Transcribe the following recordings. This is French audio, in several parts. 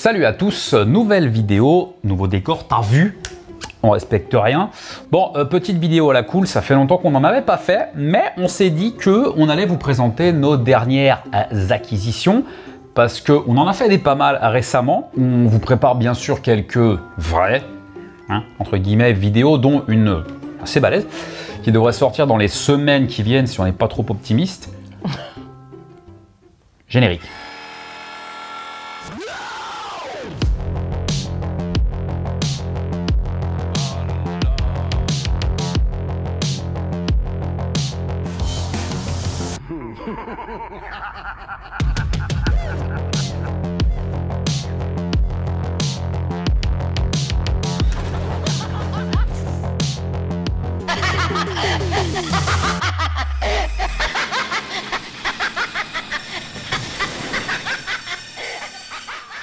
Salut à tous, nouvelle vidéo, nouveau décor, t'as vu? On respecte rien. Bon, petite vidéo à la cool, ça fait longtemps qu'on n'en avait pas fait, mais on s'est dit qu'on allait vous présenter nos dernières acquisitions, parce qu'on en a fait des pas mal récemment. On vous prépare bien sûr quelques vraies, entre guillemets, vidéos, dont une assez balèze, qui devrait sortir dans les semaines qui viennent si on n'est pas trop optimiste. Générique.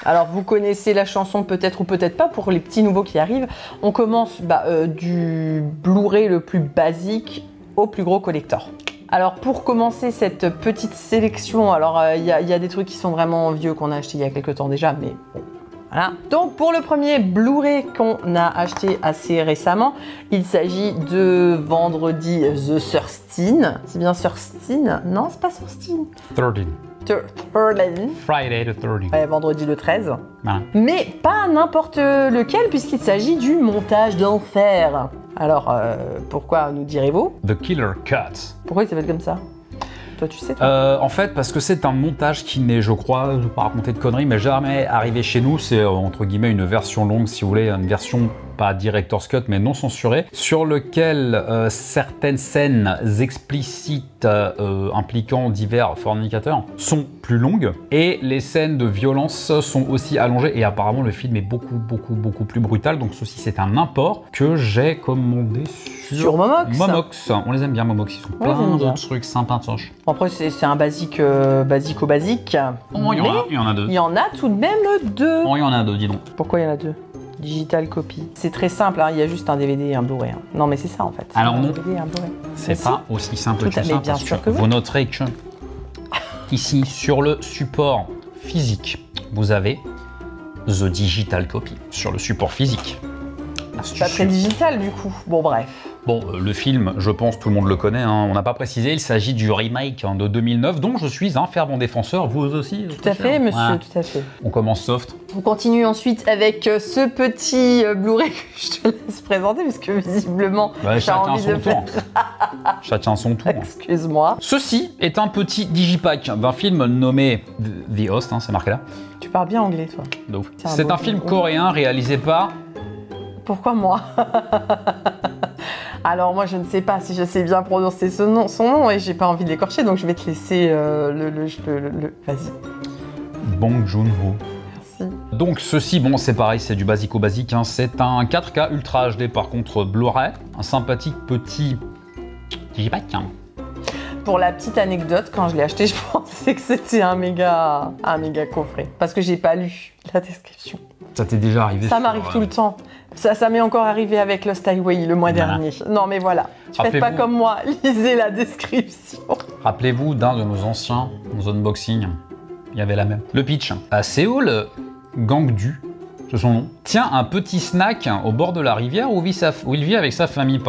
Alors vous connaissez la chanson peut-être ou peut-être pas pour les petits nouveaux qui arrivent. On commence du Blu-ray le plus basique au plus gros collector. Alors pour commencer cette petite sélection, alors il y a des trucs qui sont vraiment vieux qu'on a acheté il y a quelques temps déjà, mais bon. Voilà. Donc pour le premier Blu-ray qu'on a acheté assez récemment, il s'agit de Vendredi the 13. C'est bien 13? Non, c'est pas 13. 13. Friday the 13. Ouais, vendredi le 13. Voilà. Mais pas n'importe lequel, puisqu'il s'agit du montage d'enfer. Alors, pourquoi nous direz-vous? The Killer Cut. Pourquoi il s'appelle comme ça? Toi, tu sais, toi? En fait, parce que c'est un montage qui n'est, je crois, je ne vais pas raconter de conneries, mais jamais arrivé chez nous. C'est entre guillemets une version longue, si vous voulez, une version pas director's cut, mais non censurée, sur lequel certaines scènes explicites impliquant divers fornicateurs sont plus longues et les scènes de violence sont aussi allongées. Et apparemment, le film est beaucoup plus brutal. Donc ceci, c'est un import que j'ai commandé sur Momox. Momox. On les aime bien, Momox. Ils sont plein de trucs sympatoches. Après, c'est un basique basique. Oh, il y en a deux. Il y en a tout de même deux. Oh, il y en a deux, dis donc. Pourquoi il y en a deux? Digital copy. C'est très simple, hein, il y a juste un DVD et un Blu-ray. Hein. Non, mais c'est ça en fait. Alors non, c'est pas aussi simple que ça. Mais bien sûr que vous noterez que ici, sur le support physique, vous avez The Digital Copy. Sur le support physique. C'est pas très digital du coup. Bon, bref. Bon, le film, je pense tout le monde le connaît, hein, on n'a pas précisé, il s'agit du remake de 2009, dont je suis un fervent défenseur, vous aussi. Tout à fait, monsieur, voilà. Tout à fait. On commence soft. On continue ensuite avec ce petit Blu-ray que je te laisse présenter, parce que visiblement, j'ai envie de faire... Chacun son tour. Excuse-moi. Ceci est un petit digipack d'un film nommé The Host, hein, c'est marqué là. Tu parles bien anglais, toi. C'est un film coréen réalisé par... Pourquoi moi? Alors moi je ne sais pas si je sais bien prononcer son nom et j'ai pas envie de l'écorcher, donc je vais te laisser vas-y. Bong Joon-ho. Merci. Donc ceci, bon c'est pareil, c'est du basique, hein. C'est un 4K Ultra HD par contre Blu-ray, un sympathique petit digipack. Hein. Pour la petite anecdote, quand je l'ai acheté, je pensais que c'était un méga coffret, parce que j'ai pas lu la description. Ça t'est déjà arrivé? Ça m'arrive tout le temps. Ça m'est encore arrire avec Lost Highway le mois dernier. Non mais voilà, faites pas comme moi, lisez la description. Rappelez-vous d'un de nos anciens unboxings, il y avait la même. Le pitch, à Séoul, Gangdu, c'est son nom, tient un petit snack au bord de la rivière où il vit avec sa famille,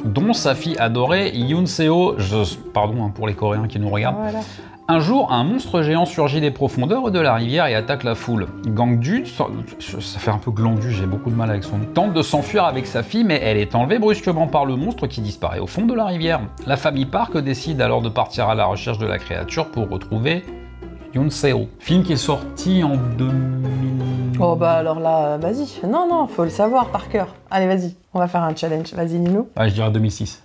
dont sa fille adorée Yoon Seo, pardon pour les Coréens qui nous regardent. Voilà. Un jour, un monstre géant surgit des profondeurs de la rivière et attaque la foule. Gangdu, ça fait un peu glandu, j'ai beaucoup de mal avec son nom, tente de s'enfuir avec sa fille, mais elle est enlevée brusquement par le monstre qui disparaît au fond de la rivière. La famille Park décide alors de partir à la recherche de la créature pour retrouver Yoon Seo. Film qui est sorti en 2000... Oh bah alors là, vas-y. Non, faut le savoir par cœur. Allez, vas-y, on va faire un challenge. Vas-y, Nino. Ah, je dirais 2006.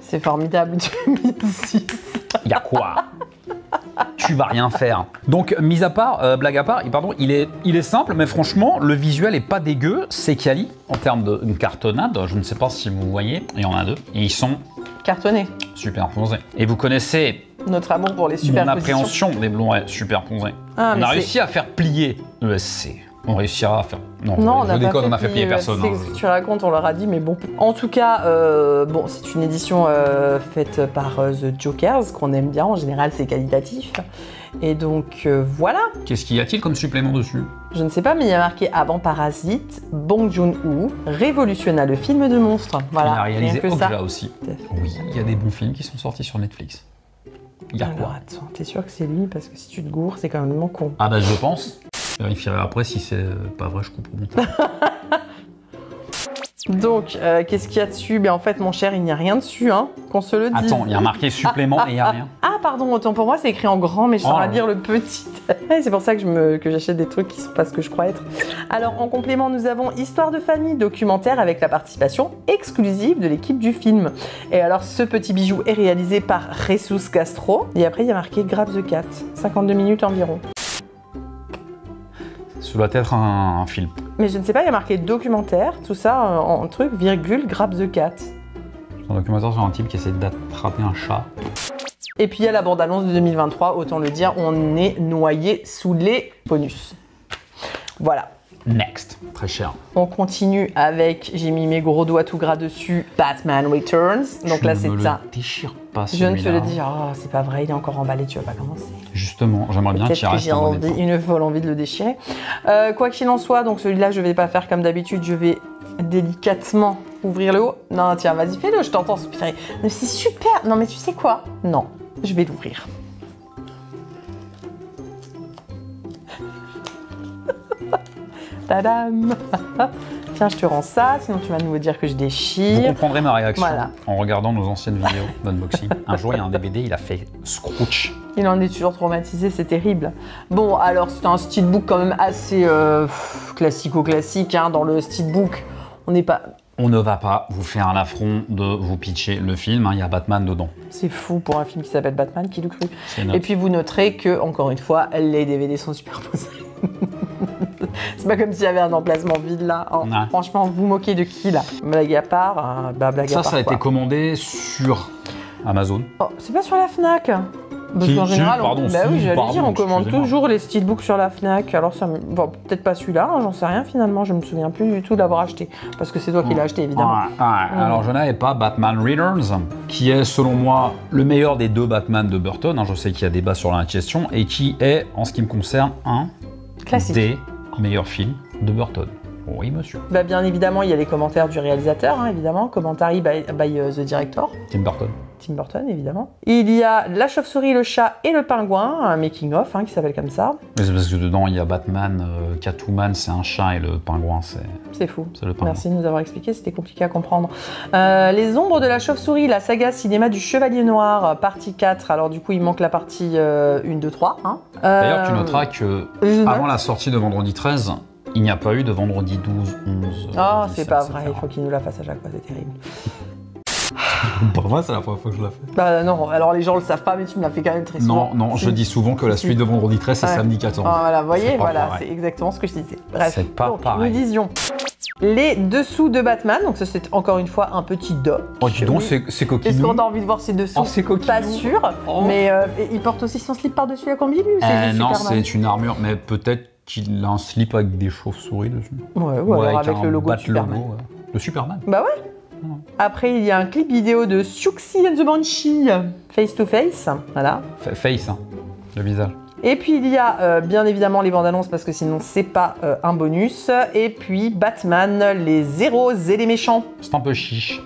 C'est formidable, 2006. Y'a quoi? Tu vas rien faire. Donc, mis à part, blague à part, il est simple, mais franchement, le visuel est pas dégueu. C'est quali en termes de cartonnade. Je ne sais pas si vous voyez. Il y en a deux. Et ils sont cartonnés. Superposés. Et vous connaissez notre amour pour les superpositions. Mon appréhension des Blu-ray superposés. Ah, on a réussi à faire plier ESC. On réussira à faire... Non, je déconne, on n'a fait plier personne. C'est ce que tu racontes, on leur a dit, mais bon. En tout cas, bon, c'est une édition faite par The Jokers, qu'on aime bien. En général, c'est qualitatif. Et donc voilà. Qu'est-ce qu'il y a-t-il comme supplément dessus? Je ne sais pas, mais il y a marqué avant Parasite, Bong Joon-ho révolutionna le film de monstres. Voilà. Il a réalisé rien que ça. Okja aussi. Oui, il y a des bons films qui sont sortis sur Netflix. Il y a Alors quoi? attends, t'es sûr que c'est lui? Parce que si tu te gourres, c'est quand même con. Ah bah je pense. Je vérifierai après si c'est pas vrai, je coupe au montage. Donc, qu'est-ce qu'il y a dessus? Ben en fait, mon cher, il n'y a rien dessus, hein, qu'on se le dise. Attends, il y a marqué supplément et il n'y a rien. Ah, pardon, autant pour moi, c'est écrit en grand, mais je Oh saurais là. dire le petit. C'est pour ça que j'achète des trucs qui sont pas ce que je crois être. Alors, en complément, nous avons Histoire de famille, documentaire avec la participation exclusive de l'équipe du film. Et alors, ce petit bijou est réalisé par Jesus Castro. Et après, il y a marqué Grab the Cat, 52 minutes environ. Ce doit être un film. Mais je ne sais pas, il y a marqué documentaire, tout ça en truc, virgule, Grab the Cat. C'est un documentaire sur un type qui essaie d'attraper un chat. Et puis il y a la bande-annonce de 2023, autant le dire, on est noyé sous les bonus. Voilà. Next. Très cher. On continue avec, j'ai mis mes gros doigts tout gras dessus, Batman Returns. Donc là, c'est ça. Déchire pas Je viens de te le celui-là. dire, oh, c'est pas vrai, il est encore emballé, tu vas pas commencer. Justement, j'aimerais bien qu'il Peut-être que reste j'ai en bon état. une folle envie de le déchirer. Quoi qu'il en soit, donc celui-là, je vais pas faire comme d'habitude, je vais délicatement ouvrir le haut. Non, tiens, vas-y, fais-le, je t'entends soupirer. Mais c'est super. Non, mais tu sais quoi? Non, je vais l'ouvrir. Tadam. Tiens, je te rends ça, sinon tu vas nous dire que je Vous déchire. comprendrez ma réaction Voilà. en regardant nos anciennes vidéos d'unboxing. Un jour, il y a un DVD, il a fait Scrooge. Il en est toujours traumatisé, c'est terrible. Bon, alors c'est un steelbook quand même assez classico-classique. Hein. Dans le steelbook, on n'est pas... On ne va pas vous faire l'affront de vous pitcher le film, hein, il y a Batman dedans. C'est fou pour un film qui s'appelle Batman, qui l'eût cru. C'est notre- Et puis vous noterez que, encore une fois, les DVD sont superposés. C'est pas comme s'il y avait un emplacement vide là. Oh, Ouais. franchement, vous moquez de qui là? Blague à part, blague à part. Ça a quoi. été commandé sur Amazon. Oh, c'est pas sur la Fnac. Parce Si, qu'en si, général, pardon, bah si, oui, j'allais pardon, dire, on commande excusez-moi. toujours les steelbooks sur la Fnac. Alors ça, bon, peut-être pas celui-là, hein, j'en sais rien finalement. Je me souviens plus du tout de l'avoir acheté, parce que c'est toi qui l'as acheté évidemment. Ouais. Alors je n'avais pas Batman Returns, qui est selon moi le meilleur des deux Batman de Burton. Hein, je sais qu'il y a débat sur la question, et qui est, en ce qui me concerne, un Classique. des meilleurs films de Burton. Oui, monsieur. Bah, bien évidemment, il y a les commentaires du réalisateur, hein, évidemment, commentary by the director. Tim Burton. Tim Burton, évidemment. Il y a la chauve-souris, le chat et le pingouin, un making-of qui s'appelle comme ça. Mais c'est parce que dedans il y a Batman, Catwoman c'est un chat et le pingouin C'est fou. c'est le pingouin. Merci de nous avoir expliqué, c'était compliqué à comprendre. Les ombres de la chauve-souris, la saga cinéma du Chevalier Noir, partie 4. Alors du coup, il manque la partie 1, 2, 3. Hein. D'ailleurs, tu noteras que je note. avant la sortie de vendredi 13, il n'y a pas eu de vendredi 12, 11. Oh, 17, c'est pas etc. vrai, il faut qu'il nous la fasse à chaque fois, c'est terrible. Pour moi, c'est la première fois que je la fais. Bah non, alors les gens le savent pas, mais tu me l'as fait quand même très souvent. Non, je Si. dis souvent que la Si. suite de vendredi 13, c'est Ouais. samedi 14. Ah, voilà, vous voyez, C'est pas voilà, pareil. c'est exactement ce que je disais. Bref, C'est pas donc, pareil. nous disions les dessous de Batman, donc ça c'est encore une fois un petit doc. Oh, dis donc, Oui. c'est Est-ce coquinou. qu'on a envie de voir ses dessous? Oh, c'est coquinou. Pas sûr, Oh. mais et il porte aussi son slip par-dessus la combi, lui, ou c'est juste Non, Superman? c'est une armure, mais peut-être qu'il a un slip avec des chauves-souris dessus. Ouais, ou alors avec un le logo de bat Superman. logo, ouais. Le Superman. Bah ouais. Après, il y a un clip vidéo de Siouxsie and the Banshee, face to face, voilà. Face, hein, le visage. Et puis il y a bien évidemment les bandes annonces parce que sinon c'est pas un bonus. Et puis Batman, les héros et les méchants. C'est un peu chiche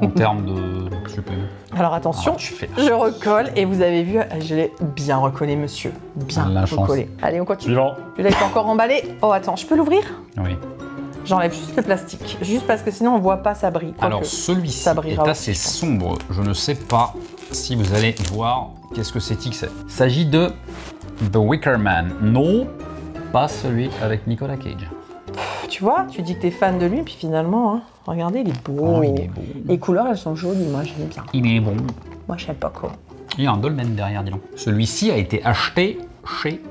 en termes de supplément. Alors attention, Ah, tu fais je recolle et vous avez vu, je l'ai bien recollé monsieur, bien La chance. recollé. Allez on continue. Suivant. Celui-là est encore emballé. Oh attends, je peux l'ouvrir? Oui. J'enlève juste le plastique, juste parce que sinon on voit pas ça brille. Alors Quoique, celui-ci ça brillera est aussi, assez je pense. sombre. Je ne sais pas si vous allez voir qu'est-ce que c'est que c'est. Il s'agit de The Wicker Man. Non, pas celui avec Nicolas Cage. tu vois, tu dis que t'es fan de lui, puis finalement, hein, regardez, il est beau. Oh, il est beau. Les couleurs, elles sont jolies, moi j'aime bien. Il est bon. Moi j'aime pas quoi. Il y a un dolmen derrière, dis donc. Celui-ci a été acheté chez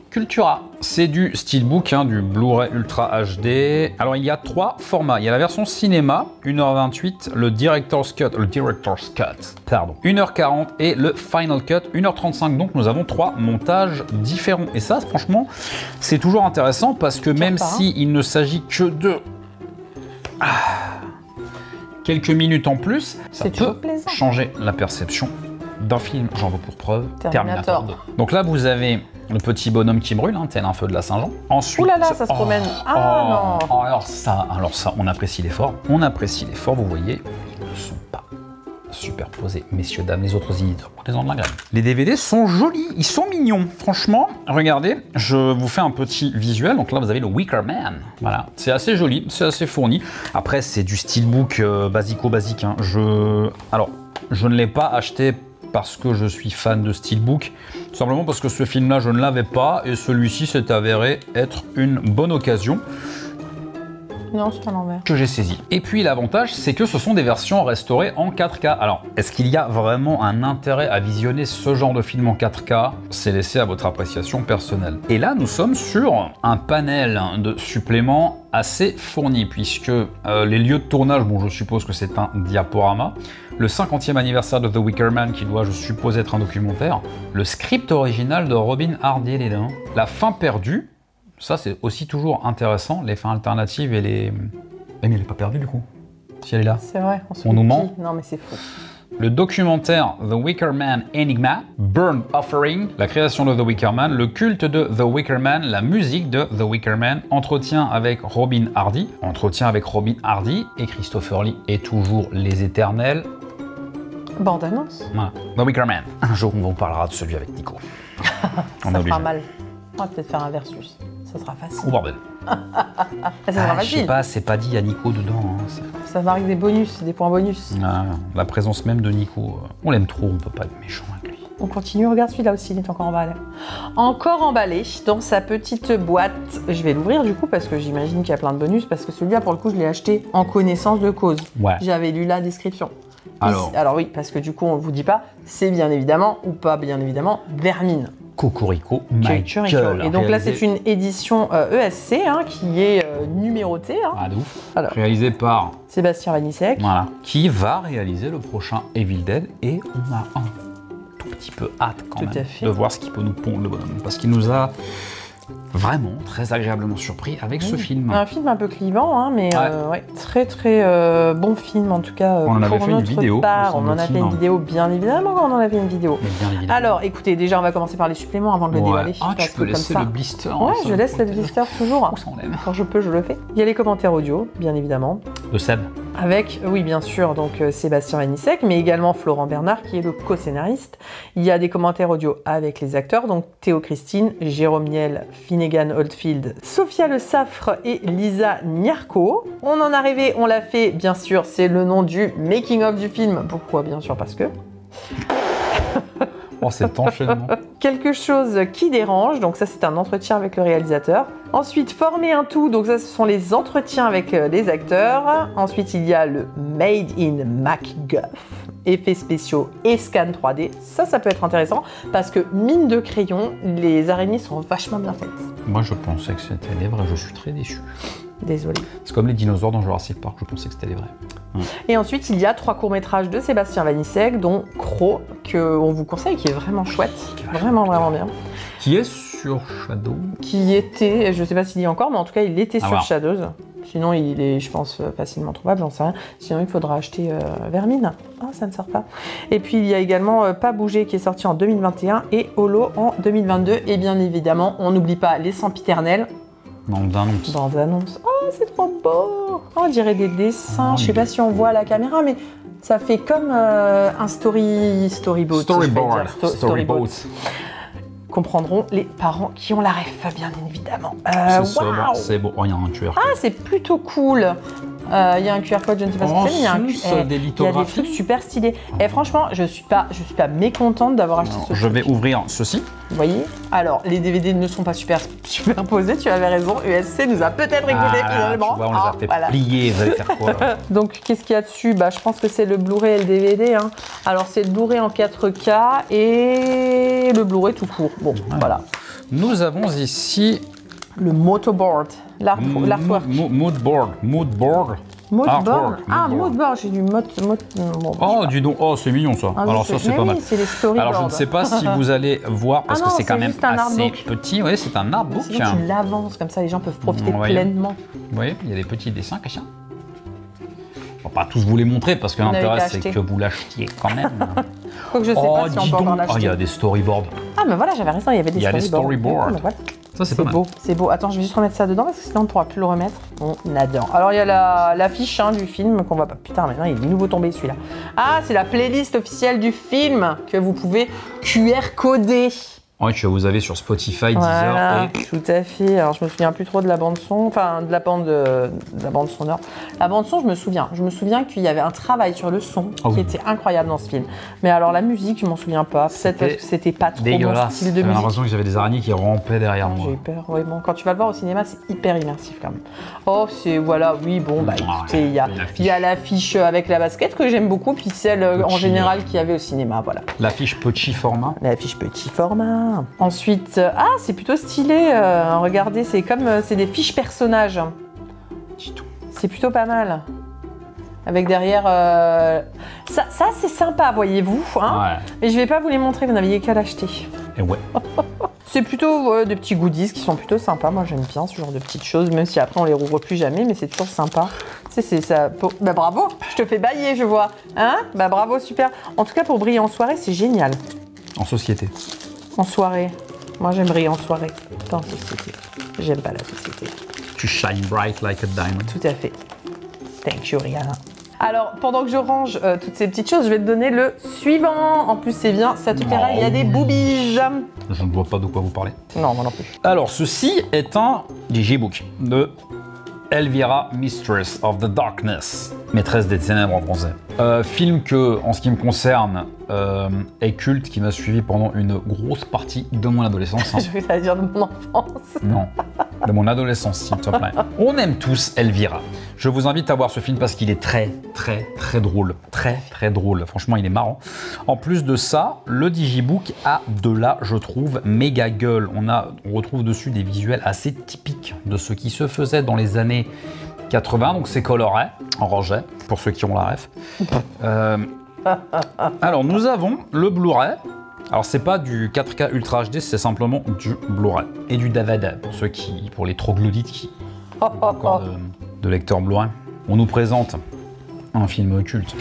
Cultura. C'est du steelbook, hein, du Blu-ray Ultra HD. Alors il y a 3 formats. Il y a la version cinéma, 1h28, le Director's Cut, pardon, 1h40 et le Final Cut, 1h35. Donc nous avons 3 montages différents. Et ça, franchement, c'est toujours intéressant parce que même pas, hein. si il ne s'agit que de quelques minutes en plus, ça C'est toujours peut plaisant. changer la perception d'un film, j'en veux pour preuve, Terminator 2. Donc là, vous avez le petit bonhomme qui brûle, hein, tel un feu de la Saint-Jean. Ensuite, ouh là là, ça se promène. Ah non. Alors ça, on apprécie l'effort. On apprécie l'effort, vous voyez, ils ne sont pas superposés, messieurs, dames, les autres éditeurs, prenez-en de la graine. Les DVD sont jolis, ils sont mignons. Franchement, regardez, je vous fais un petit visuel. Donc là, vous avez le Wicker Man. Voilà, c'est assez joli, c'est assez fourni. Après, c'est du steelbook basico-basique. Hein. Alors, je ne l'ai pas acheté parce que je suis fan de steelbook, tout simplement parce que ce film-là, je ne l'avais pas et celui-ci s'est avéré être une bonne occasion. Non, c'est à l'envers. Que j'ai saisi. Et puis l'avantage, c'est que ce sont des versions restaurées en 4K. Alors, est-ce qu'il y a vraiment un intérêt à visionner ce genre de film en 4K? C'est laissé à votre appréciation personnelle. Et là, nous sommes sur un panel de suppléments assez fourni, puisque les lieux de tournage, bon, je suppose que c'est un diaporama, le 50e anniversaire de The Wicker Man, qui doit, je suppose, être un documentaire, le script original de Robin Hardy, les dents, la fin perdue. Ça, c'est aussi toujours intéressant, les fins alternatives et les... Mais elle n'est pas perdue, du coup, si elle est là. C'est vrai, on nous ment. Non, mais c'est faux. Le documentaire The Wicker Man Enigma, Burn Offering, la création de The Wicker Man, le culte de The Wicker Man, la musique de The Wicker Man, entretien avec Robin Hardy et Christopher Lee et toujours les éternels. Bande-annonce. Voilà. The Wicker Man. Un jour, on vous parlera de celui avec Nico. Ça fera mal. On va peut-être faire un versus. Ça sera facile. Oh bordel. Ça sera facile. Je sais pas, c'est pas dit, il y a Nico dedans. Hein, ça va avec des bonus, des points bonus. Ah, la présence même de Nico, on l'aime trop, on peut pas être méchant avec lui. On continue, regarde celui-là aussi, il est encore emballé. Encore emballé dans sa petite boîte. Je vais l'ouvrir du coup parce que j'imagine qu'il y a plein de bonus, parce que celui-là pour le coup je l'ai acheté en connaissance de cause. Ouais. J'avais lu la description. Alors oui, parce que du coup on ne vous dit pas, c'est bien évidemment ou pas bien évidemment Vermine. Cocorico, my gueule. Et donc là, c'est une édition ESC hein, qui est numérotée. Hein. Ah, de ouf. Alors, réalisé par Sébastien Vanissek. Voilà. Qui va réaliser le prochain Evil Dead. Et on a un tout petit peu hâte quand même de voir ce qu'il peut nous pondre le bonhomme. Parce qu'il nous a vraiment très agréablement surpris avec ce film. Un film un peu clivant, hein, mais ouais, très très bon film en tout cas. On en avait fait une vidéo. On en a fait une vidéo, bien évidemment, on en a fait une vidéo. Alors écoutez, déjà on va commencer par les suppléments avant de le déballer. Ah, tu peux laisser le blister. Ouais, je laisse le blister toujours. Quand je peux, je le fais. Il y a les commentaires audio, bien évidemment. De Seb. Avec, oui bien sûr, donc Sébastien Vanissek, mais également Florent Bernard qui est le co-scénariste. Il y a des commentaires audio avec les acteurs, donc Théo Christine, Jérôme Niel, Finnegan Oldfield, Sophia Le Saffre et Lisa Niarco. On en est arrivé, on l'a fait, bien sûr, c'est le nom du making-of du film. Pourquoi? Bien sûr, parce que... Oh, cet enchaînement. Quelque chose qui dérange, donc ça c'est un entretien avec le réalisateur. Ensuite, former un tout, donc ça ce sont les entretiens avec les acteurs. Ensuite, il y a le Made in MacGuff, effets spéciaux et scan 3D. Ça peut être intéressant parce que mine de crayon, les araignées sont vachement bien faites. Moi je pensais que c'était les vrais, je suis très déçu. Désolée. C'est comme les dinosaures dans Jurassic Park, je pensais que c'était les vrais. Et ensuite, il y a 3 courts-métrages de Sébastien Vanissek, dont Croc, qu'on vous conseille, qui est vraiment chouette. Vraiment, vraiment bien. Qui est sur Shadow. Qui était, je sais pas s'il y est encore, mais en tout cas, il était sur Shadows. Sinon, il est, je pense, facilement trouvable, j'en sais rien. Sinon, il faudra acheter Vermine. Ah, ça ne sort pas. Et puis, il y a également Pas bouger, qui est sorti en 2021, et Holo en 2022. Et bien évidemment, on n'oublie pas Les Sempiternels. Bande-annonce. Oh, c'est trop beau. Oh, on dirait des dessins. Je sais pas si on voit à la caméra, mais ça fait comme un storyboard. Storyboard. Comprendront les parents qui ont la ref, bien évidemment. C'est beau. Oh, il y a un QR code. Ah, c'est plutôt cool. Il y a un QR code, je ne sais pas ce que c'est, mais il y a des trucs super stylés. Et franchement, je suis pas mécontente d'avoir acheté ce truc. Je vais ouvrir ceci. Vous voyez? Alors, les DVD ne sont pas superposés, tu avais raison. ESC nous a peut-être écouté finalement. Tu vois, on les a fait plier, vous allez faire quoi? Donc, qu'est-ce qu'il y a dessus? Je pense que c'est le Blu-ray et le DVD. Hein. Alors, c'est le Blu-ray en 4K et le Blu-ray tout court. Bon, voilà. Nous avons ici... le motoboard, l'artwork. Moodboard. Ah, moodboard, j'ai du oh, dis donc, oh, c'est mignon ça. Alors ça, c'est pas mal. C'est les storyboards. Alors je ne sais pas si vous allez voir, parce que c'est quand même assez petit. Oui, c'est un artbook. Sinon, tu l'avances, comme ça les gens peuvent profiter pleinement. Vous voyez, il y a des petits dessins, Christian. On va pas tous vous les montrer, parce que l'intérêt, c'est que vous l'achetiez quand même. Quoique je sais pas si on peut encore l'acheter. Il y a des storyboards. Ah, mais voilà, j'avais raison, il y avait des storyboards. Ah, Voilà. Ça, c'est pas mal. Beau, c'est beau. Attends, je vais juste remettre ça dedans parce que sinon on ne pourra plus le remettre. On adore. Alors, il y a l'affiche du film qu'on va pas. Putain, maintenant il est de nouveau tombé celui-là. Ah, c'est la playlist officielle du film que vous pouvez QR coder. Oui, que vous avez sur Spotify, Voilà, Deezer et... tout à fait. Alors, je me souviens plus trop de la bande-son, enfin, de la bande sonore. La bande-son, je me souviens. Je me souviens qu'il y avait un travail sur le son qui était incroyable dans ce film. Mais alors, la musique, je m'en souviens pas. Peut-être parce que c'était pas trop mon style de musique. J'avais l'impression que j'avais des araignées qui rampaient derrière moi. J'ai eu peur. Oui, bon, quand tu vas le voir au cinéma, c'est hyper immersif quand même. Oh, c'est, voilà, oui, bon, bah écoutez, il y a l'affiche avec la basket que j'aime beaucoup, puis celle en général qu'il y avait au cinéma, voilà. L'affiche petit format. L'affiche petit format. Ensuite, c'est plutôt stylé. Regardez, c'est comme c'est des fiches personnages. C'est plutôt pas mal. Avec derrière, ça c'est sympa, voyez-vous. Hein, ouais. Mais je vais pas vous les montrer, vous n'aviez qu'à l'acheter. Et ouais. C'est plutôt des petits goodies qui sont plutôt sympas. Moi, j'aime bien ce genre de petites choses, même si après on les rouvre plus jamais, mais c'est toujours sympa. C'est ça. Bah bravo, je te fais bailler, je vois. Hein? Bah bravo, super. En tout cas, pour briller en soirée, c'est génial. En société. En soirée. Moi, j'aime briller en soirée, pas en société. J'aime pas la société. Tu shine bright like a diamond. Tout à fait. Thank you, Rihanna. Alors, pendant que je range toutes ces petites choses, je vais te donner le suivant. En plus, c'est bien, ça te plaira, il y a des boobies. Je ne vois pas de quoi vous parlez. Non, moi non plus. Alors, ceci est un digibook de Elvira, Mistress of the Darkness, maîtresse des ténèbres en français. Film que, en ce qui me concerne, est culte, qui m'a suivi pendant une grosse partie de mon adolescence. Hein. Je vais dire de mon enfance. Non, de mon adolescence, s'il te plaît. On aime tous Elvira. Je vous invite à voir ce film parce qu'il est très drôle. Très drôle. Franchement, il est marrant. En plus de ça, le digibook a de la, je trouve, méga gueule. On retrouve dessus des visuels assez typiques de ce qui se faisait dans les années 80. Donc c'est coloré, en rejet, pour ceux qui ont la ref. Alors, nous avons le Blu-ray. Alors, c'est pas du 4K Ultra HD, c'est simplement du Blu-ray. Et du DVD, pour les troglodytes qui ont encore de lecteurs Blu-ray. On nous présente un film culte.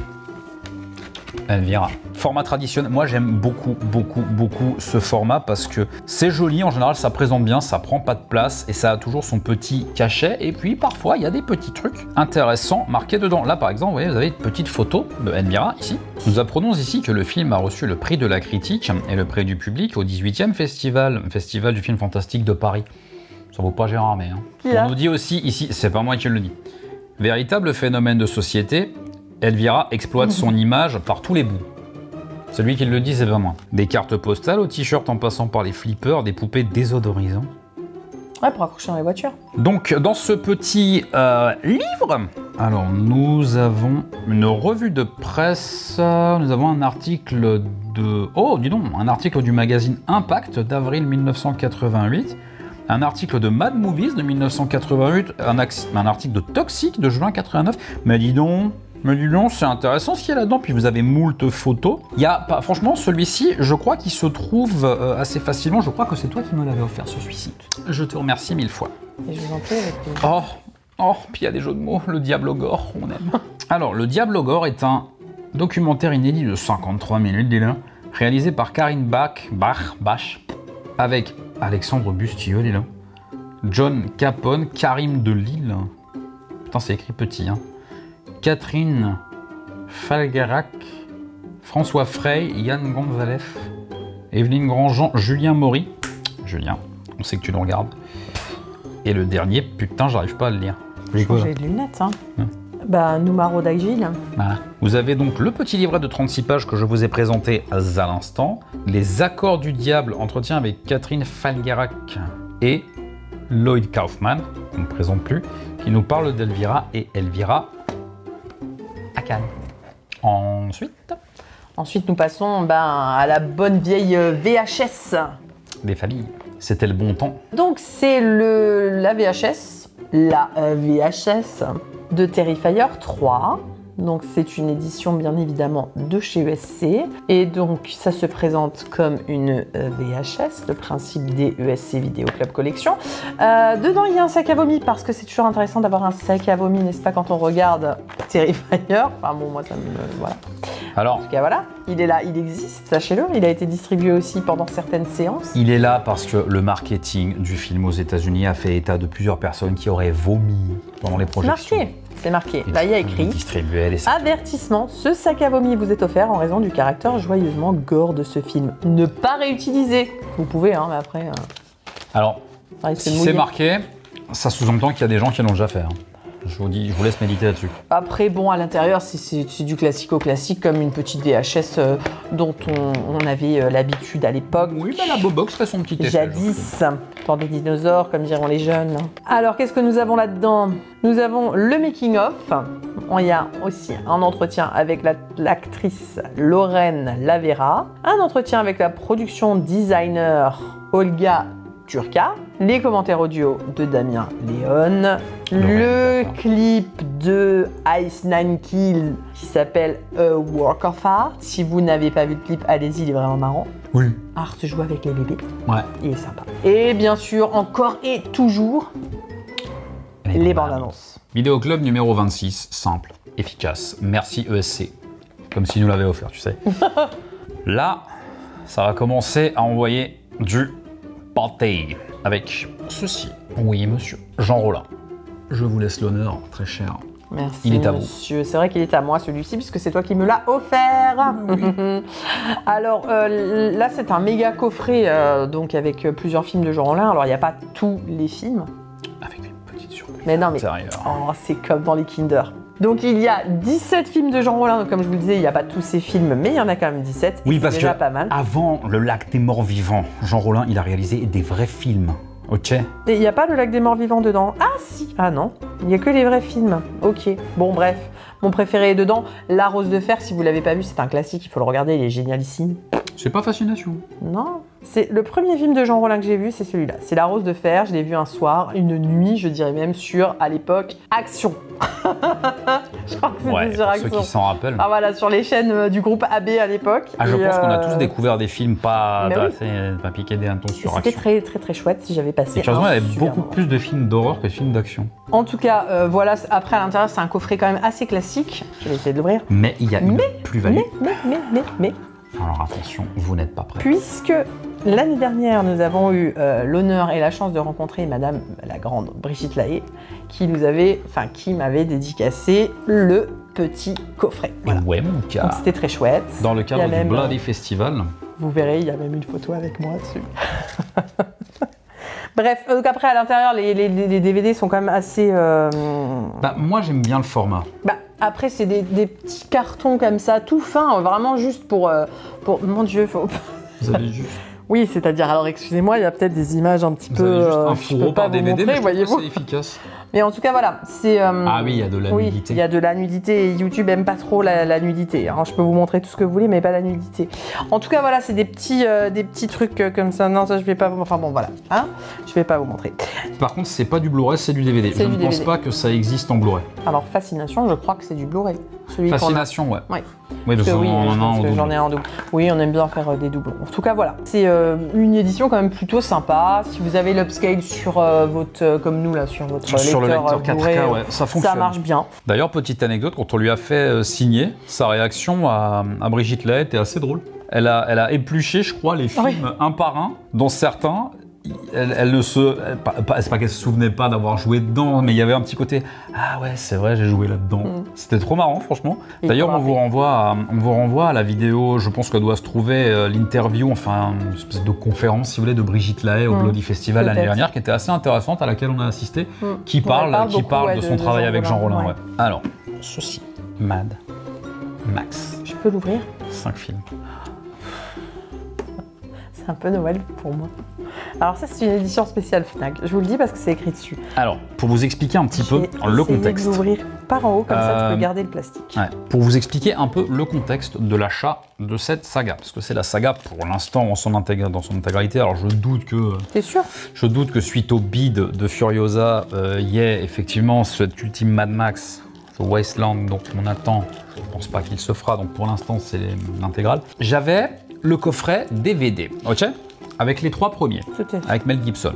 Elvira. Format traditionnel. Moi, j'aime beaucoup ce format parce que c'est joli. En général, ça présente bien, ça prend pas de place et ça a toujours son petit cachet. Et puis, parfois, il y a des petits trucs intéressants marqués dedans. Là, par exemple, vous voyez, vous avez une petite photo de Elvira ici. Nous apprenons ici que le film a reçu le prix de la critique et le prix du public au 18e festival du film fantastique de Paris. Ça vaut pas Gérard, mais... Hein. On nous dit aussi ici, c'est pas moi qui le dis, véritable phénomène de société, Elvira exploite son image par tous les bouts. Celui qui le dit, c'est pas moi. Des cartes postales aux t-shirts en passant par les flippers, des poupées désodorisants. Ouais, pour accrocher dans les voitures. Donc, dans ce petit livre, alors nous avons une revue de presse, nous avons un article de... Oh, dis donc, un article du magazine Impact d'avril 1988, un article de Mad Movies de 1988, un article de Toxic de juin 89. Mais dis donc, c'est intéressant ce qu'il y a là-dedans. Puis vous avez moult photos. Il y a, franchement, celui-ci, je crois qu'il se trouve assez facilement. Je crois que c'est toi qui me l'avais offert, celui-ci. Je te remercie 1000 fois. Et je vous en prie avec puis il y a des jeux de mots. Le Diable au gore, on aime. Alors, Le Diable au gore est un documentaire inédit de 53 minutes, dis-le, réalisé par Karine Bach, avec Alexandre Bustillo, dis-le, John Capone, Karim Delille, putain c'est écrit petit, hein, Catherine Falgarac, François Frey, Yann Gonzalez, Evelyne Grandjean, Julien Maury, Julien, on sait que tu le regardes, et le dernier, putain j'arrive pas à le lire. J'ai de lunettes, hein. Bah, Numaro d'Agile. Voilà. Vous avez donc le petit livret de 36 pages que je vous ai présenté à l'instant, Les Accords du Diable, entretien avec Catherine Falgarac et Lloyd Kaufman, qu'on ne présente plus, qui nous parle d'Elvira et Elvira à Cannes. Ensuite, nous passons à la bonne vieille VHS. Des familles. C'était le bon temps. Donc, c'est la VHS de Terrifier 3. Donc c'est une édition bien évidemment de chez ESC. Et donc ça se présente comme une VHS, le principe des ESC Vidéo Club Collection. Dedans il y a un sac à vomi parce que c'est toujours intéressant d'avoir un sac à vomi, n'est-ce pas, quand on regarde Terrifier. Enfin bon, moi ça me... voilà. Alors, En tout cas, voilà, il est là, il existe, sachez-le. Il a été distribué aussi pendant certaines séances. il est là parce que le marketing du film aux États-Unis a fait état de plusieurs personnes qui auraient vomi pendant les C'est projections. marqué, c'est marqué. Là, il y a écrit Distribué les avertissement, ce sac à vomi vous est offert en raison du caractère joyeusement gore de ce film. Ne pas réutiliser. Vous pouvez, hein, mais après, Alors, ça risque de si mouiller. c'est marqué, ça sous-entend qu'il y a des gens qui l'ont déjà fait. Hein. Je vous laisse méditer là-dessus. Après, bon, à l'intérieur, c'est du classico-classique, comme une petite VHS dont on avait l'habitude à l'époque. Oui, bah la Bobox fait son petit effet. Jadis, pour des dinosaures, comme diront les jeunes. Alors, qu'est-ce que nous avons là-dedans? Nous avons le making-of. Il y a aussi un entretien avec l'actrice Lorraine Lavera, un entretien avec la production designer Olga Turka, les commentaires audio de Damien Léon, le clip de Ice Nine Kills qui s'appelle A Work of Art. Si vous n'avez pas vu le clip, allez-y, il est vraiment marrant. Oui. Art joue avec les bébés, Ouais. il est sympa. Et bien sûr, encore et toujours, les bandes annonces. Vidéo Club numéro 26, simple, efficace. Merci ESC. Comme s'il nous l'avait offert, tu sais. Là, ça va commencer à envoyer du pâté avec ceci. Oui, monsieur. Jean Rollin. Je vous laisse l'honneur, très cher. Merci, Il est à vous. monsieur. C'est vrai qu'il est à moi, celui-ci, puisque c'est toi qui me l'as offert. Alors, là, c'est un méga coffret, donc avec plusieurs films de Jean Rollin. Alors, il n'y a pas tous les films. Avec une petite surprise Mais non, mais intérieure. oh, c'est comme dans les Kinder. Donc, il y a 17 films de Jean Rollin. Donc, comme je vous le disais, il n'y a pas tous ces films, mais il y en a quand même 17. Oui, et parce c'est déjà que pas mal. avant Le Lac des Morts Vivants, Jean Rollin, il a réalisé des vrais films. Ok. Et il n'y a pas le lac des morts vivants dedans. Ah si. Ah non, il n'y a que les vrais films. Ok. Bon bref, mon préféré est dedans. La Rose de Fer, si vous l'avez pas vu, c'est un classique, il faut le regarder, il est génialissime. C'est pas Fascination. Non. C'est le premier film de Jean Rollin que j'ai vu, c'est celui-là. C'est La Rose de Fer, je l'ai vu un soir, une nuit, je dirais même sur, à l'époque, Action. Je crois que c'était Ouais, sur pour ceux Action. qui s'en rappellent. Ah voilà, sur les chaînes du groupe AB à l'époque. Ah, je Et, pense qu'on a tous découvert des films pas, Mais oui. pas piquer des hannetons sur C'était Action. très très très chouette si j'avais passé. Et curieusement, il y un avait super beaucoup moment. plus de films d'horreur que de films d'action. En tout cas, voilà, après à l'intérieur, c'est un coffret quand même assez classique. Je vais essayer de l'ouvrir. Mais il y a une plus-value. Mais, Alors attention, vous n'êtes pas prêts. puisque l'année dernière, nous avons eu l'honneur et la chance de rencontrer Madame la grande Brigitte Lahaye, qui m'avait dédicacé le petit coffret. Voilà. Ouais, mon Donc cas. c'était très chouette. Dans le Il y a cadre du même, Bloody Festival. Vous verrez, il y a même une photo avec moi dessus. Bref, donc après à l'intérieur, les DVD sont quand même assez. Bah, moi, j'aime bien le format. Bah, après, c'est des petits cartons comme ça, tout fin, vraiment juste pour. Mon Dieu, faut. Vous avez juste, Oui, c'est-à-dire, alors excusez-moi, il y a peut-être des images un petit vous peu. avez juste un je peux fourreau pas par vous DVD, montrer, mais je trouve que voyez-vous. c'est efficace. Mais en tout cas, voilà, c'est. Ah oui, il y a de la oui, nudité. il y a de la nudité et YouTube aime pas trop la nudité. Alors, je peux vous montrer tout ce que vous voulez, mais pas la nudité. En tout cas, voilà, c'est des petits trucs comme ça. Non, ça, je vais pas vous. Enfin bon, voilà. Hein, je vais pas vous montrer. Par contre, c'est pas du Blu-ray, c'est du DVD. C'est Je du ne pense DVD. pas que ça existe en Blu-ray. Alors, Fascination, je crois que c'est du Blu-ray. Celui qu'on a. Fascination, ouais. Ouais. Oui, parce Parce que qu'on oui, en a je un pense en que double. j'en ai un double. Oui, on aime bien faire des doublons. En tout cas, voilà. C'est une édition quand même plutôt sympa. Si vous avez l'upscale sur votre, comme nous là, sur votre Sur le lecteur Blu-ray, 4K, ouais, ça fonctionne. ça marche bien. D'ailleurs, petite anecdote, quand on lui a fait signer, sa réaction à Brigitte Lahaye était assez drôle. Elle a épluché, je crois, les films Oui. un par un, dont certains, elle ne se... C'est pas qu'elle se souvenait pas d'avoir joué dedans, mais il y avait un petit côté « Ah ouais, c'est vrai, j'ai joué là-dedans C'était trop marrant, franchement. Il D'ailleurs, faut on vous renvoie à la vidéo, je pense qu'elle doit se trouver, l'interview, enfin, une espèce de conférence, si vous voulez, de Brigitte Lahaye au Bloody Festival l'année Peut-être. dernière, qui était assez intéressante, à laquelle on a assisté, qui Ouais, elle parle, parle qui beaucoup, parle ouais, de de son travail Jean avec Jean Rollin, Rollin. ouais. Ouais. Alors, ceci, Mad Max, Je peux l'ouvrir? 5 films. C'est un peu Noël pour moi. Alors ça, c'est une édition spéciale Fnac. Je vous le dis parce que c'est écrit dessus. Alors, pour vous expliquer un petit peu J'ai le essayé contexte. de l'ouvrir par en haut, comme ça tu peux Euh, garder le plastique. Ouais, pour vous expliquer un peu le contexte de l'achat de cette saga, parce que c'est la saga pour l'instant dans son intégralité. Alors je doute T'es sûr? que suite au bid de Furiosa, il y ait effectivement cet ultime Mad Max, The Wasteland, dont on attend. Je ne pense pas qu'il se fera, donc pour l'instant c'est l'intégrale. J'avais le coffret DVD, ok, avec les 3 premiers, Tout à fait. avec Mel Gibson.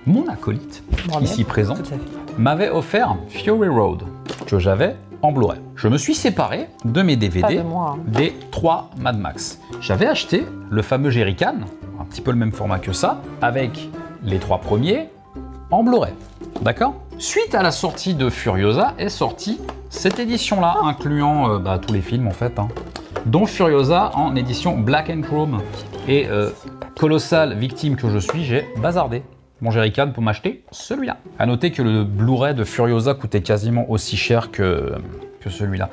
Mon acolyte, Moi-même. ici présent, Tout à fait. m'avait offert Fury Road, que j'avais en Blu-ray. Je me suis séparé de mes DVD Pas de moi. des 3 Mad Max. J'avais acheté le fameux Jerrycan, un petit peu le même format que ça, avec les 3 premiers en Blu-ray. D'accord? Suite à la sortie de Furiosa est sortie cette édition-là, incluant tous les films en fait, hein, dont Furiosa en édition Black and Chrome. Et colossale victime que je suis, j'ai bazardé mon Jerrycan pour m'acheter celui-là. A noter que le Blu-ray de Furiosa coûtait quasiment aussi cher que celui-là.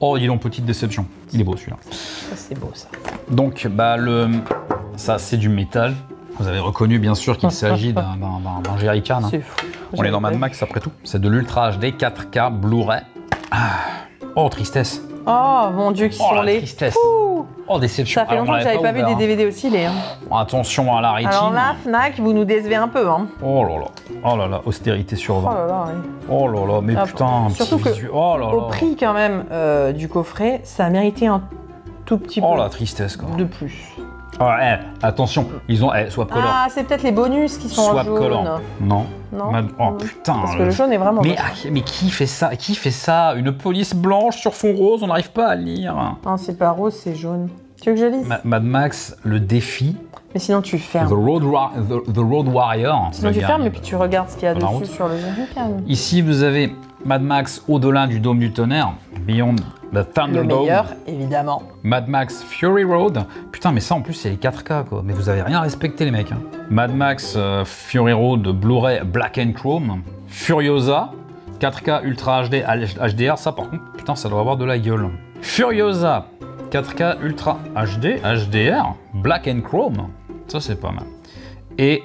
Oh, dis donc, petite déception. Il est beau celui-là. Ça, c'est beau ça. Donc, ça c'est du métal. Vous avez reconnu bien sûr qu'il s'agit d'un Jerrycan. Hein. C'est fou. On est dans Mad Max après tout. C'est de l'Ultra HD 4K Blu-ray. Ah. Oh, tristesse. Oh mon Dieu, qui sont la les. tristesse. Ouh. Oh, déception. Ça fait longtemps que j'avais pas vu des DVD aussi laid. Hein. Attention à la rétine. Alors là, Fnac, vous nous décevez un peu. Hein. Oh là là. Oh là là, austérité sur 20. Oh là là, oui. Oh là là, mais putain, un surtout petit que visuel. Oh là là. Au prix quand même du coffret, ça a mérité un tout petit Oh peu la tristesse quoi. de plus. Oh, attention, ils ont swap color. Ah, c'est peut-être les bonus qui sont en Swap jaune. color. Non. Non. Oh putain. Parce que le jaune est vraiment Mais, beau. mais qui fait ça? Qui fait ça? Une police blanche sur fond rose, on n'arrive pas à lire. Non, c'est pas rose, c'est jaune. Tu veux que je lise? Mad Max, le défi. Mais sinon tu fermes. The Road Warrior. Sinon tu fermes et puis tu regardes ce qu'il y a Dans la route. dessus sur le Jerrycan. Ici, vous avez Mad Max au-delà du dôme du tonnerre, Beyond the Le Thunderdome. meilleur, évidemment. Mad Max Fury Road. Putain, mais ça en plus, c'est les 4K quoi. Mais vous avez rien respecté, les mecs. Hein. Mad Max Fury Road Blu-ray Black and Chrome. Furiosa 4K Ultra HD HDR. Ça, par contre, putain, ça doit avoir de la gueule. Furiosa 4K Ultra HD HDR Black and Chrome. Ça, c'est pas mal. Et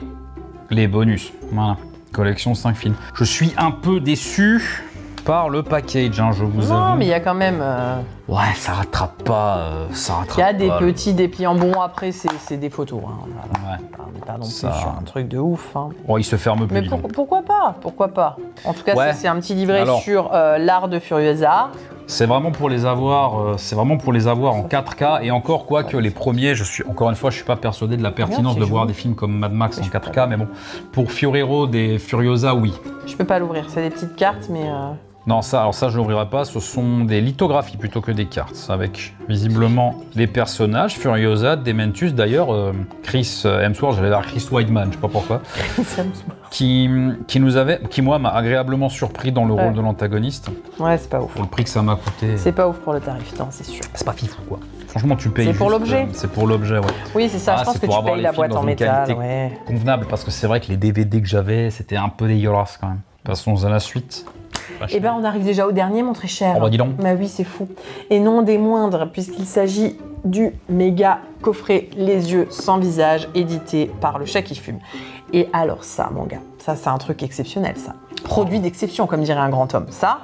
les bonus. Voilà. Collection 5 films. Je suis un peu déçu par le package, hein, je vous avoue. Non, mais il y a quand même. Ouais, ça rattrape pas. Ça rattrape Il y a des pas. petits dépliants. Bon, après, c'est des photos. Hein. Voilà. Ouais. On n'est pas non plus Ça- sur un truc de ouf. Hein. Oh, il se ferme plus. Mais dis donc. pourquoi pas? Pourquoi pas? En tout cas, Ouais. c'est un petit livret Alors. sur l'art de Furiosa. C'est vraiment pour les avoir. C'est vraiment pour les avoir en 4K et encore quoi que les premiers. Encore une fois, je suis pas persuadé de la pertinence c'est de voir joli. des films comme Mad Max en Mais je peux 4K, mais bon, pour Fury Road et Furiosa, oui. Je peux pas l'ouvrir. C'est des petites cartes, mais. Non, alors ça, je l'ouvrirai pas. Ce sont des lithographies plutôt que des cartes, avec visiblement les personnages. Furiosa, Dementus, d'ailleurs, Chris Hemsworth, j'allais dire Chris Weidman, je sais pas pourquoi, qui moi m'a agréablement surpris dans le Ouais. rôle de l'antagoniste. Ouais, c'est pas ouf. Pour le prix que ça m'a coûté, C'est pas ouf pour le tarif, non, c'est sûr. c'est pas fifou quoi. Franchement, tu payes. C'est pour juste, l'objet. C'est pour l'objet, ouais. Oui, c'est ça. Ah, je pense c'est que pour tu avoir payes les la films boîte dans en une métal. qualité Ouais. Convenable, parce que c'est vrai que les DVD que j'avais, c'était un peu dégueulasse quand même. Passons à la suite. Eh ben, on arrive déjà au dernier, mon très cher. Oh bah dis donc. Bah oui, c'est fou. Et non des moindres, puisqu'il s'agit du méga coffret Les yeux sans visage, édité par Le Chat qui fume. Et alors ça, mon gars, ça c'est un truc exceptionnel, ça. Produit d'exception, comme dirait un grand homme. Ça,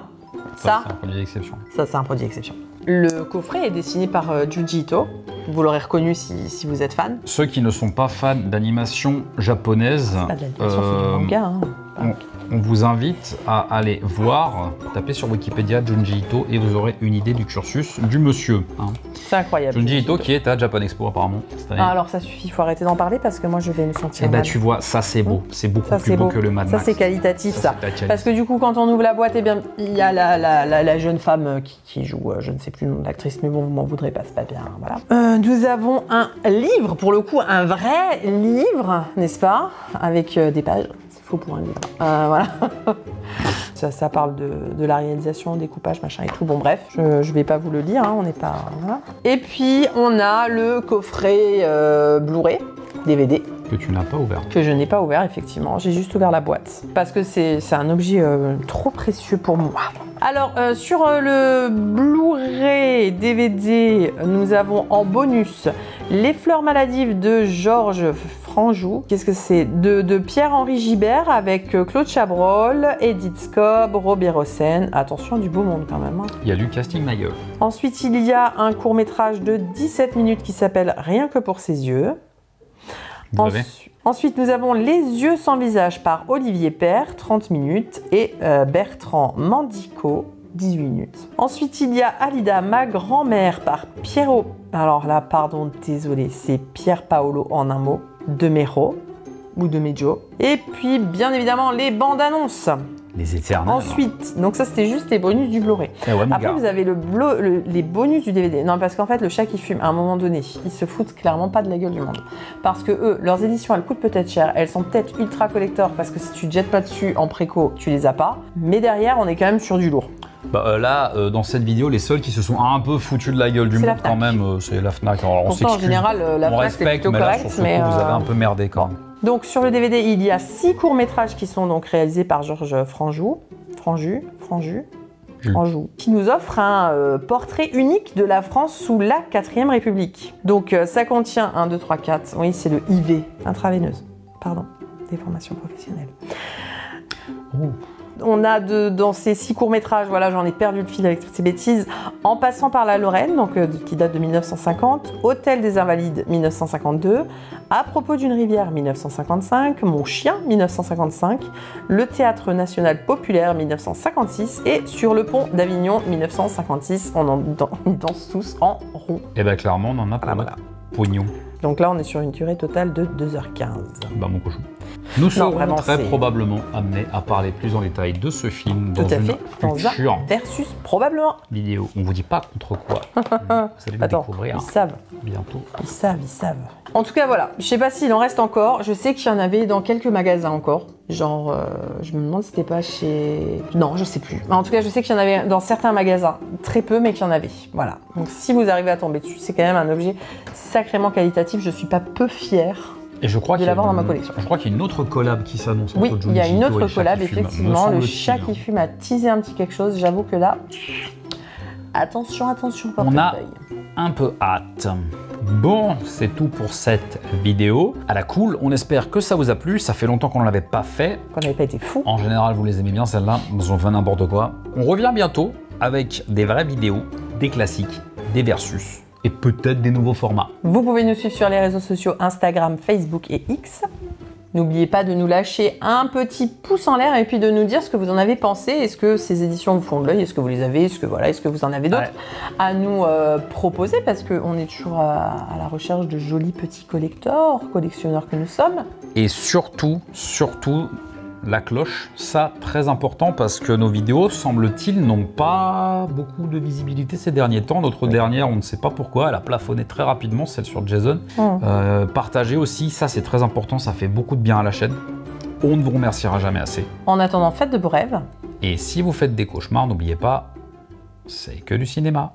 C'est un produit d'exception. c'est un produit d'exception. Le coffret est dessiné par Junji Ito. Vous l'aurez reconnu si vous êtes fan. Ceux qui ne sont pas fans d'animation japonaise, Pas de l'animation, c'est du manga. Hein. on vous invite à aller voir, taper sur Wikipédia Junji Ito et vous aurez une idée du cursus du monsieur. Hein. C'est incroyable. Junji Ito qui est à Japan Expo apparemment cette année. Ah, alors ça suffit, il faut arrêter d'en parler parce que moi je vais me sentir Eh ben mal. tu vois, ça c'est beau, c'est beaucoup Ça, plus c'est beau beau. que le Mad Ça Max. c'est qualitatif ça. c'est qualitatif. Parce que du coup quand on ouvre la boîte, eh bien il y a la jeune femme qui joue, je ne sais plus le nom de l'actrice, mais bon vous m'en voudrez pas, c'est pas bien. Voilà. Nous avons un livre, pour le coup un vrai livre, n'est-ce pas? Avec des pages. C'est faux pour un livre. Voilà. Ça parle de la réalisation, découpage, machin et tout. Bon bref, je vais pas vous le lire, hein, on n'est pas... Voilà. Et puis on a le coffret Blu-ray, DVD, Que tu n'as pas ouvert. que je n'ai pas ouvert effectivement, j'ai juste ouvert la boîte. Parce que c'est un objet trop précieux pour moi. Alors sur le Blu-ray DVD, nous avons en bonus Les fleurs maladives de Georges Franjou. Qu'est-ce que c'est? De Pierre-Henri Gibert avec Claude Chabrol, Edith Scobb, Robert Hossein. Attention, du beau monde quand même. Hein. Il y a Lucas Stigmayer. Ensuite, il y a un court-métrage de 17 minutes qui s'appelle Rien que pour ses yeux. Vous l'avez? Ensuite, nous avons Les yeux sans visage par Olivier Père, 30 minutes, et Bertrand Mandico, 18 minutes. Ensuite, il y a Alida, ma grand-mère par Piero. Alors là, pardon, désolé, c'est Pier Paolo en un mot, de Mero, ou de Mejo. Et puis, bien évidemment, les bandes annonces. Les éternels. Ensuite, donc ça c'était juste les bonus du Blu-ray. Eh ouais, Après vous avez les bonus du DVD. Non, parce qu'en fait le chat qui fume, à un moment donné, ils se foutent clairement pas de la gueule du monde. Parce que eux, leurs éditions, elles coûtent peut-être cher, elles sont peut-être ultra collector, parce que si tu te jettes pas dessus en préco, tu les as pas. Mais derrière, on est quand même sur du lourd. Bah, là, dans cette vidéo, les seuls qui se sont un peu foutus de la gueule du monde quand même, c'est la Fnac. Alors, pourtant, en général, la Fnac c'est plutôt correct, sur ce coup, vous avez un peu merdé quand même. Donc sur le DVD, il y a 6 courts-métrages qui sont donc réalisés par Georges Franju, qui nous offre un portrait unique de la France sous la 4ème République. Donc ça contient 1, 2, 3, 4, oui c'est le IV, intraveineuse, pardon, des formations professionnelles. Oh. On a dans ces 6 courts-métrages, voilà, j'en ai perdu le fil avec toutes ces bêtises, En passant par la Lorraine, donc, qui date de 1950, Hôtel des Invalides, 1952, À propos d'une rivière, 1955, Mon chien, 1955, Le Théâtre National Populaire, 1956, et Sur le pont d'Avignon, 1956. On danse tous en rond. Et bien clairement, on en a pour notre pognon. Donc là, on est sur une durée totale de 2h15. Bah mon cochon. Nous serons très probablement amenés à parler plus en détail de ce film dans une future versus probablement vidéo. On vous dit pas contre quoi. Vous allez le découvrir. Ils savent. Bientôt. Ils savent. En tout cas, voilà. Je sais pas s'il en reste encore. Je sais qu'il y en avait dans quelques magasins encore. Genre, je me demande si c'était pas chez... Non, je sais plus. En tout cas, je sais qu'il y en avait dans certains magasins. Très peu, mais qu'il y en avait. Voilà. Donc, si vous arrivez à tomber dessus, c'est quand même un objet sacrément qualitatif. Je suis pas peu fière. Et je crois de l'avoir dans ma collection. Je crois qu'il y a une autre collab qui s'annonce. Oui, il y a une autre collab, effectivement. Le chat qui fume a teasé un petit quelque chose. J'avoue que là, attention, portefeuille. On a un peu hâte. Bon, c'est tout pour cette vidéo. À la cool, on espère que ça vous a plu. Ça fait longtemps qu'on ne l'avait pas fait. Qu'on n'avait pas été fou. En général, vous les aimez bien celles-là. On fait n'importe quoi. On revient bientôt avec des vraies vidéos, des classiques, des versus. Et peut-être des nouveaux formats. Vous pouvez nous suivre sur les réseaux sociaux Instagram, Facebook et X. N'oubliez pas de nous lâcher un petit pouce en l'air et puis de nous dire ce que vous en avez pensé. Est-ce que ces éditions vous font de l'œil? Est-ce que vous les avez? Est-ce que vous en avez d'autres à nous proposer? Parce qu'on est toujours à la recherche de jolis petits collectionneurs que nous sommes. Et surtout, la cloche, ça très important parce que nos vidéos, semble-t-il, n'ont pas beaucoup de visibilité ces derniers temps. Notre dernière, on ne sait pas pourquoi, elle a plafonné très rapidement, celle sur Jason. Partagez aussi, ça c'est très important, ça fait beaucoup de bien à la chaîne. On ne vous remerciera jamais assez. En attendant, faites de beaux rêves. Et si vous faites des cauchemars, n'oubliez pas, c'est que du cinéma.